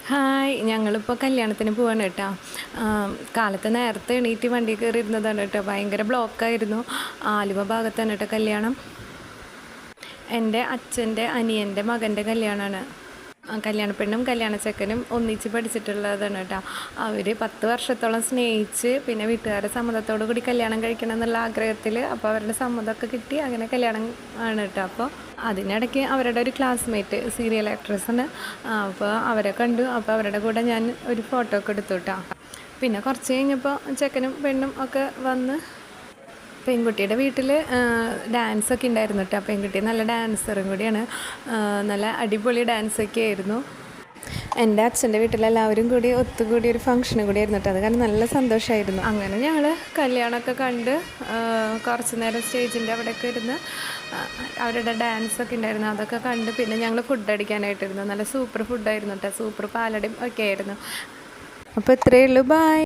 Hi, ഞങ്ങളിപ്പോൾ കല്യാണത്തിന് പോവാണ് കേട്ടോ. കാലത്ത് നേരത്തെ എണീറ്റ് വണ്ടി കയറിയിരുന്നതാണ് കേട്ടോ. ഭയങ്കര ബ്ലോക്കായിരുന്നു. ആലുവ ഭാഗത്താണ് കേട്ടോ കല്യാണം. എൻ്റെ അച്ഛൻ്റെ അനിയൻ്റെ മകൻ്റെ കല്യാണമാണ്. കല്യാണ പെണ്ണും കല്യാണ ചെക്കനും ഒന്നിച്ച് പഠിച്ചിട്ടുള്ളതാണ് കേട്ടോ. അവർ 10 വർഷത്തോളം സ്നേഹിച്ച് പിന്നെ വീട്ടുകാരുടെ സമ്മതത്തോടു കൂടി കല്യാണം കഴിക്കണം എന്നുള്ള ആഗ്രഹത്തിൽ അപ്പോൾ അവരുടെ സമ്മതമൊക്കെ കിട്ടി. അങ്ങനെ കല്യാണം ആണ് കേട്ടോ. അപ്പോൾ അതിനിടയ്ക്ക് അവരുടെ ഒരു ക്ലാസ്മേറ്റ് സീരിയൽ ആക്ട്രസ്സാണ്. അപ്പോൾ അവരെ കണ്ടു. അപ്പോൾ അവരുടെ കൂടെ ഞാൻ ഒരു ഫോട്ടോ ഒക്കെ എടുത്തു കേട്ടോ. പിന്നെ കുറച്ച് കഴിഞ്ഞപ്പോൾ ചെക്കനും പെണ്ണും ഒക്കെ വന്ന് പെൺകുട്ടിയുടെ വീട്ടിൽ ഡാൻസൊക്കെ ഉണ്ടായിരുന്നു കേട്ടോ. പെൺകുട്ടി നല്ല ഡാൻസറും കൂടിയാണ്. നല്ല അടിപൊളി ഡാൻസൊക്കെ ആയിരുന്നു. എൻ്റെ അച്ഛൻ്റെ വീട്ടിലെല്ലാവരും കൂടി ഒത്തുകൂടി ഒരു ഫംഗ്ഷനും കൂടി ആയിരുന്നു കേട്ടോ. അത് കാരണം നല്ല സന്തോഷമായിരുന്നു. അങ്ങനെ ഞങ്ങൾ കല്യാണമൊക്കെ കണ്ട് കുറച്ച് നേരം സ്റ്റേജിൻ്റെ അവിടെയൊക്കെ ഇരുന്ന് അവരുടെ ഡാൻസൊക്കെ ഉണ്ടായിരുന്നു. അതൊക്കെ കണ്ട് പിന്നെ ഞങ്ങൾ ഫുഡ് അടിക്കാനായിട്ടിരുന്നു. നല്ല സൂപ്പർ ഫുഡായിരുന്നു കേട്ടോ. സൂപ്പർ പാലടയും ഒക്കെ ആയിരുന്നു. അപ്പോൾ ഇത്രയേ ഉള്ളൂ. ബൈ.